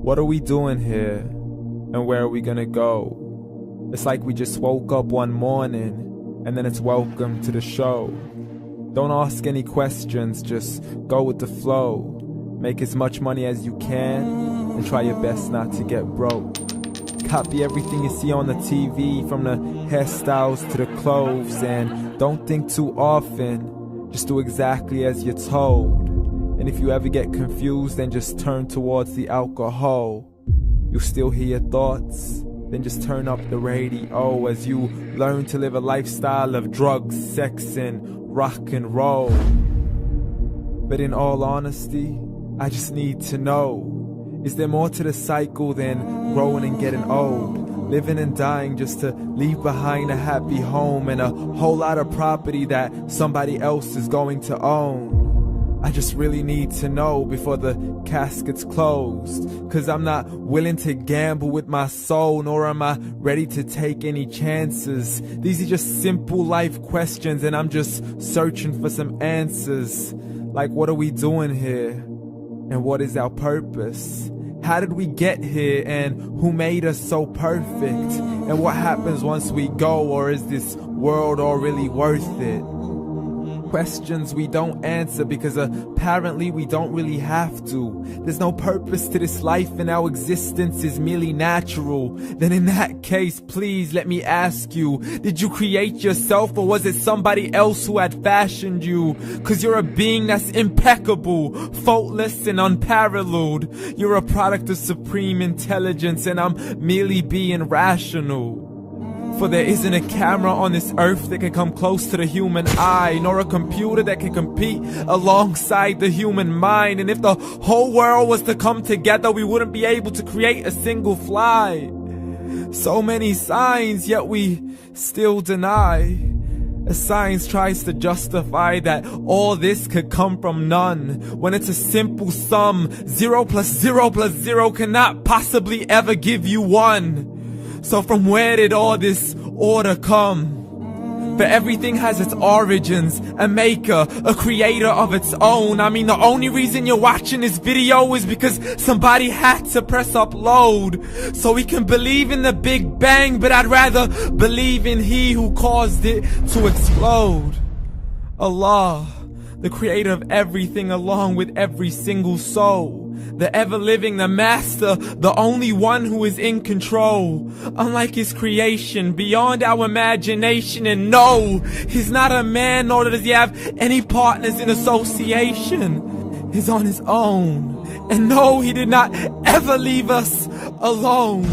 What are we doing here? And where are we gonna go? It's like we just woke up one morning and then it's welcome to the show. Don't ask any questions, just go with the flow. Make as much money as you can and try your best not to get broke. Copy everything you see on the TV, from the hairstyles to the clothes, and don't think too often, just do exactly as you're told. And if you ever get confused, then just turn towards the alcohol. You'll still hear your thoughts, then just turn up the radio as you learn to live a lifestyle of drugs, sex, and rock and roll. But in all honesty, I just need to know, is there more to the cycle than growing and getting old? Living and dying just to leave behind a happy home and a whole lot of property that somebody else is going to own. I just really need to know before the casket's closed, 'cause I'm not willing to gamble with my soul, nor am I ready to take any chances. These are just simple life questions and I'm just searching for some answers. Like, what are we doing here? And what is our purpose? How did we get here, and who made us so perfect? And what happens once we go, or is this world all really worth it? Questions we don't answer because apparently we don't really have to. There's no purpose to this life and our existence is merely natural. Then in that case, please let me ask you, did you create yourself, or was it somebody else who had fashioned you? 'Cause you're a being that's impeccable, faultless and unparalleled. You're a product of supreme intelligence and I'm merely being rational. For there isn't a camera on this earth that can come close to the human eye, nor a computer that can compete alongside the human mind. And if the whole world was to come together, we wouldn't be able to create a single fly. So many signs, yet we still deny. As science tries to justify that all this could come from none, when it's a simple sum. 0 plus 0 plus 0 cannot possibly ever give you 1. So from where did all this order come? For everything has its origins, a maker, a creator of its own. I mean, the only reason you're watching this video is because somebody had to press upload. So we can believe in the Big Bang, but I'd rather believe in He who caused it to explode. Allah, the creator of everything along with every single soul. The ever-living, the master, the only one who is in control. Unlike his creation, beyond our imagination. And no, he's not a man, nor does he have any partners in association. He's on his own. And no, he did not ever leave us alone.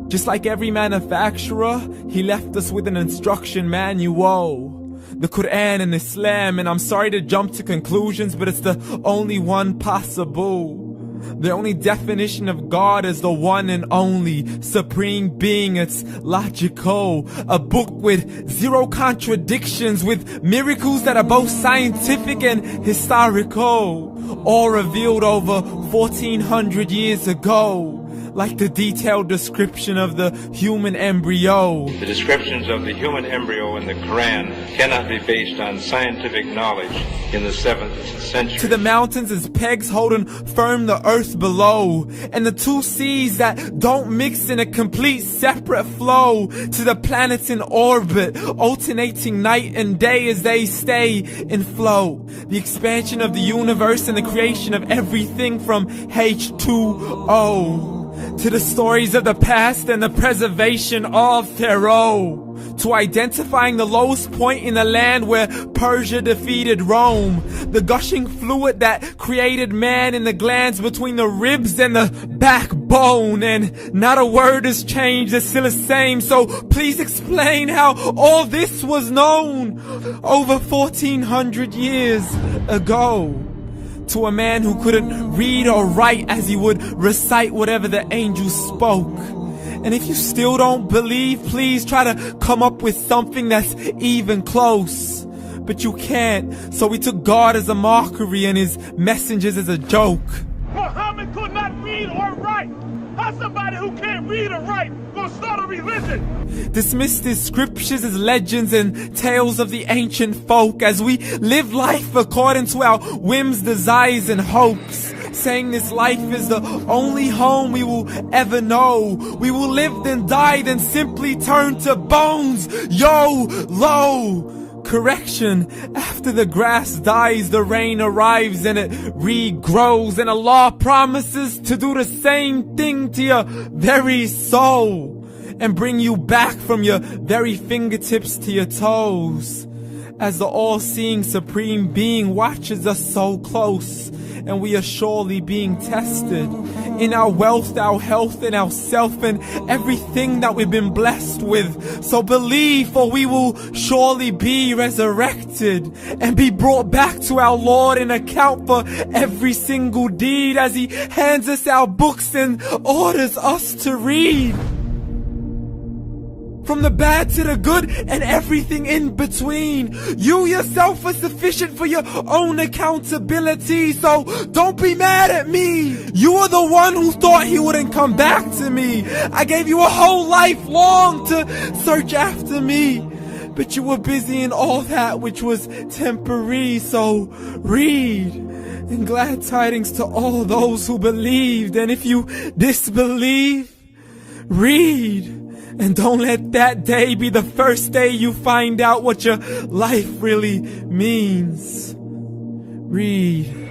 Just like every manufacturer, he left us with an instruction manual. The Quran and Islam, and I'm sorry to jump to conclusions, but it's the only one possible. The only definition of God is the one and only supreme being. It's logical, a book with 0 contradictions, with miracles that are both scientific and historical, all revealed over 1400 years ago. Like the detailed description of the human embryo. The descriptions of the human embryo in the Quran cannot be based on scientific knowledge in the 7th century. To the mountains as pegs holding firm the earth below, and the 2 seas that don't mix in a complete separate flow. To the planets in orbit, alternating night and day as they stay in flow. The expansion of the universe and the creation of everything from H2O. To the stories of the past and the preservation of Pharaoh. To identifying the lowest point in the land where Persia defeated Rome. The gushing fluid that created man in the glands between the ribs and the backbone. And not a word has changed, it's still the same. So please explain how all this was known over 1400 years ago. To a man who couldn't read or write as he would recite whatever the angels spoke. And if you still don't believe, please try to come up with something that's even close. But you can't, so we took God as a mockery and his messengers as a joke. Muhammad could not read or write. How's somebody who can't read or write gonna start a religion? Dismissed his scriptures as legends and tales of the ancient folk as we live life according to our whims, desires, and hopes. saying this life is the only home we will ever know. We will live then die, then simply turn to bones. YOLO! Correction, after the grass dies, the rain arrives and it regrows, and Allah promises to do the same thing to your very soul and bring you back from your very fingertips to your toes, as the all-seeing supreme being watches us so close, and we are surely being tested in our wealth, our health, and our self, and everything that we've been blessed with. So believe, for we will surely be resurrected and be brought back to our Lord and account for every single deed, as He hands us our books and orders us to read. From the bad to the good and everything in between. You yourself are sufficient for your own accountability, so don't be mad at me. You are the one who thought He wouldn't come back to me. I gave you a whole life long to search after me, but you were busy in all that which was temporary. So read, and glad tidings to all those who believed. And if you disbelieve, read. And don't let that day be the first day you find out what your life really means. Read.